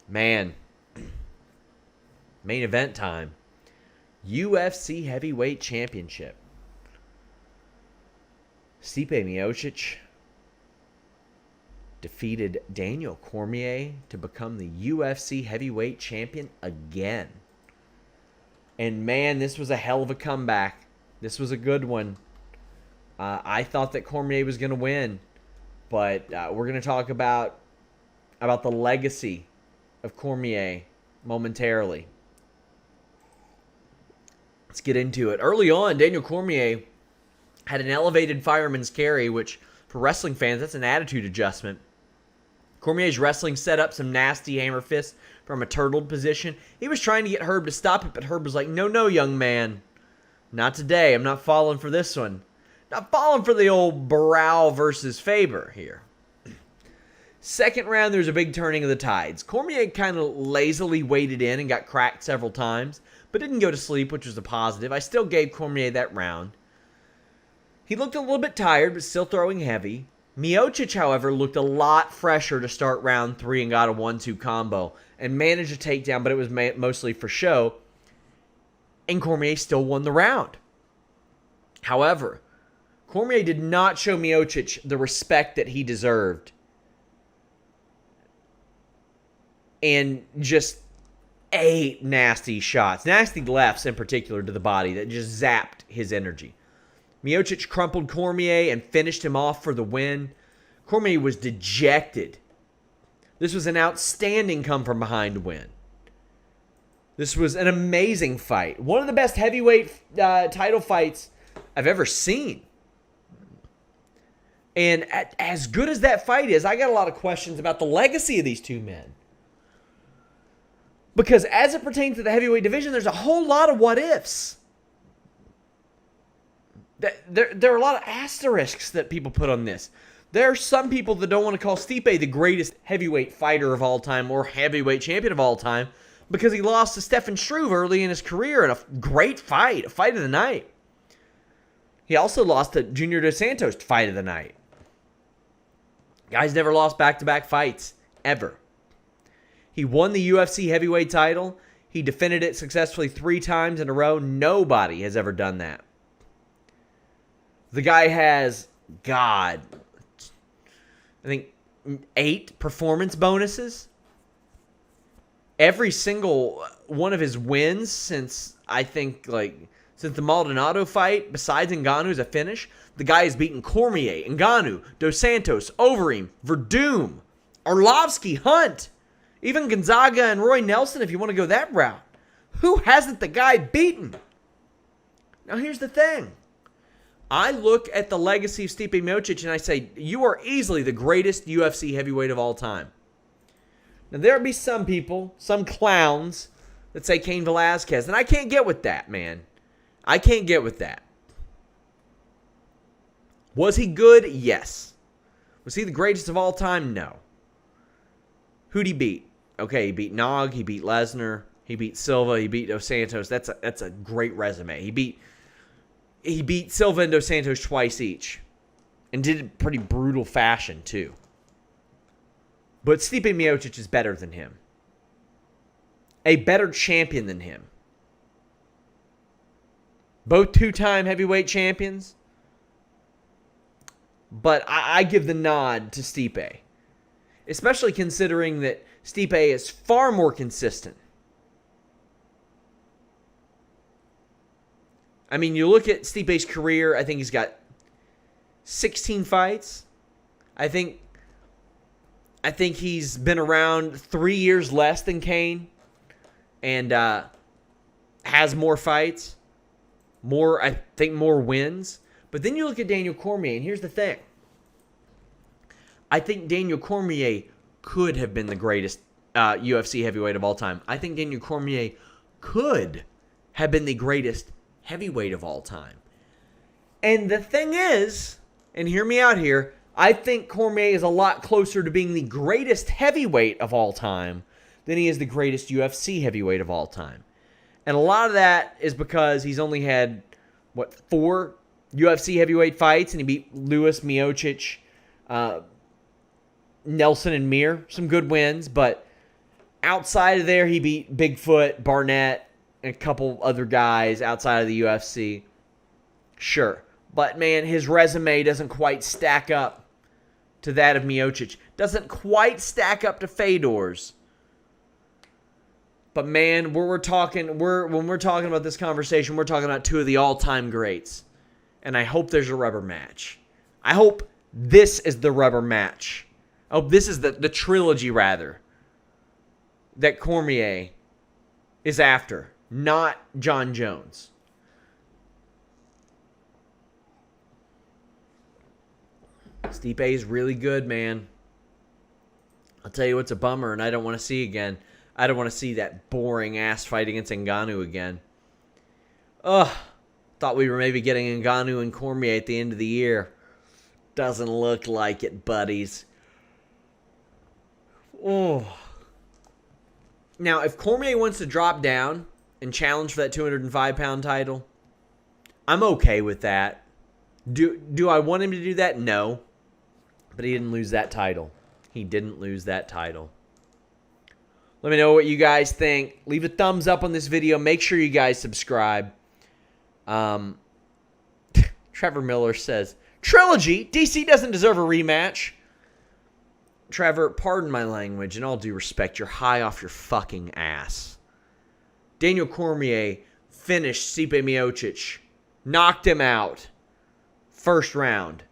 Man, main event time. UFC Heavyweight Championship. Stipe Miocic defeated Daniel Cormier to become the UFC Heavyweight Champion again. And man, this was a hell of a comeback. This was a good one. I thought that Cormier was going to win, but we're going to talk about the legacy of Cormier momentarily. Let's get into it. Early on, Daniel Cormier had an elevated fireman's carry, which for wrestling fans, that's an attitude adjustment. Cormier's wrestling set up some nasty hammer fists from a turtled position. He was trying to get Herb to stop it, but Herb was like, no, young man. Not today. I'm not falling for this one. Not falling for the old Barrow versus Faber here. Second round, there's a big turning of the tides. Cormier kind of lazily waded in and got cracked several times, but didn't go to sleep, which was a positive. I still gave Cormier that round. He looked a little bit tired, but still throwing heavy. Miocic, however, looked a lot fresher to start round 3 and got a 1-2 combo and managed a takedown, but it was mostly for show. And Cormier still won the round. However, Cormier did not show Miocic the respect that he deserved. And just ate nasty shots, nasty lefts in particular to the body that just zapped his energy. Miocic crumpled Cormier and finished him off for the win. Cormier was dejected. This was an outstanding come-from-behind win. This was an amazing fight. One of the best heavyweight title fights I've ever seen. And as good as that fight is, I got a lot of questions about the legacy of these two men. Because as it pertains to the heavyweight division, there's a whole lot of what-ifs. There are a lot of asterisks that people put on this. There are some people that don't want to call Stipe the greatest heavyweight fighter of all time or heavyweight champion of all time because he lost to Stefan Struve early in his career in a great fight, a fight of the night. He also lost to Junior Dos Santos, fight of the night. Guy's never lost back-to-back fights, ever. He won the UFC heavyweight title. He defended it successfully 3 times in a row. Nobody has ever done that. The guy has, I think 8 performance bonuses. Every single one of his wins since the Maldonado fight, besides Ngannou's a finish, the guy has beaten Cormier, Ngannou, Dos Santos, Overeem, Verdum, Arlovsky, Hunt, even Gonzaga and Roy Nelson if you want to go that route. Who hasn't the guy beaten? Now here's the thing. I look at the legacy of Stipe Miocic and I say, you are easily the greatest UFC heavyweight of all time. Now, there'll be some people, some clowns, that say Cain Velasquez, and I can't get with that, man. I can't get with that. Was he good? Yes. Was he the greatest of all time? No. Who'd he beat? Okay, he beat Nog, he beat Lesnar, he beat Silva, he beat Dos Santos. That's a great resume. He beat Silva and Dos Santos twice each. And did it in pretty brutal fashion, too. But Stipe Miocic is better than him. A better champion than him. Both 2-time heavyweight champions. But I give the nod to Stipe. Especially considering that Stipe is far more consistent. I mean, you look at Stipe's career, I think he's got 16 fights. I think he's been around 3 years less than Cain and has more fights, more wins. But then you look at Daniel Cormier, and here's the thing. I think Daniel Cormier could have been the greatest UFC heavyweight of all time. I think Daniel Cormier could have been the greatest heavyweight of all time. And the thing is, and hear me out here, I think Cormier is a lot closer to being the greatest heavyweight of all time than he is the greatest UFC heavyweight of all time. And a lot of that is because he's only had, 4 UFC heavyweight fights, and he beat Lewis, Miocic, Nelson, and Mir. Some good wins, but Outside of there, he beat Bigfoot, Barnett, and a couple other guys outside of the UFC. Sure. But, man, his resume doesn't quite stack up to that of Miocic. Doesn't quite stack up to Fedor's. But, man, when we're talking about this conversation, we're talking about two of the all-time greats. And I hope there's a rubber match. I hope this is the rubber match. I hope this is the trilogy, rather, that Cormier is after, not John Jones. Stipe is really good, man. I'll tell you what's a bummer, and I don't want to see again. I don't want to see that boring ass fight against Ngannou again. Ugh. Thought we were maybe getting Ngannou and Cormier at the end of the year. Doesn't look like it, buddies. Oh. Now, if Cormier wants to drop down and challenge for that 205-pound title, I'm okay with that. Do I want him to do that? No. But he didn't lose that title. He didn't lose that title. Let me know what you guys think. Leave a thumbs up on this video. Make sure you guys subscribe. Trevor Miller says, Trilogy? DC doesn't deserve a rematch. Trevor, pardon my language. In all due respect, you're high off your fucking ass. Daniel Cormier finished Stipe Miocic. Knocked him out. First round.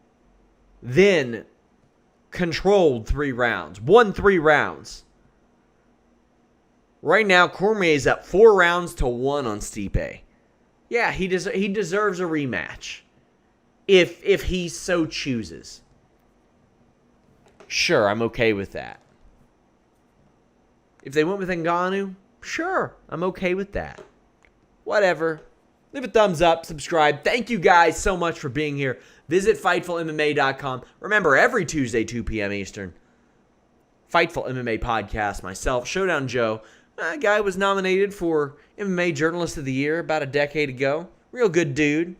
Then controlled 3 rounds. Won 3 rounds. Right now, Cormier's up 4 rounds to 1 on Stipe. Yeah, he deserves a rematch. If he so chooses. Sure, I'm okay with that. If they went with Ngannou, sure, I'm okay with that. Whatever. Leave a thumbs up, subscribe. Thank you guys so much for being here. Visit FightfulMMA.com. Remember, every Tuesday, 2 p.m. Eastern, Fightful MMA podcast, myself, Showdown Joe. A guy was nominated for MMA Journalist of the Year about a decade ago. Real good dude.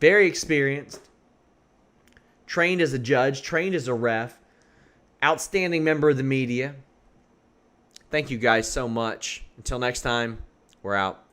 Very experienced. Trained as a judge. Trained as a ref. Outstanding member of the media. Thank you guys so much. Until next time, we're out.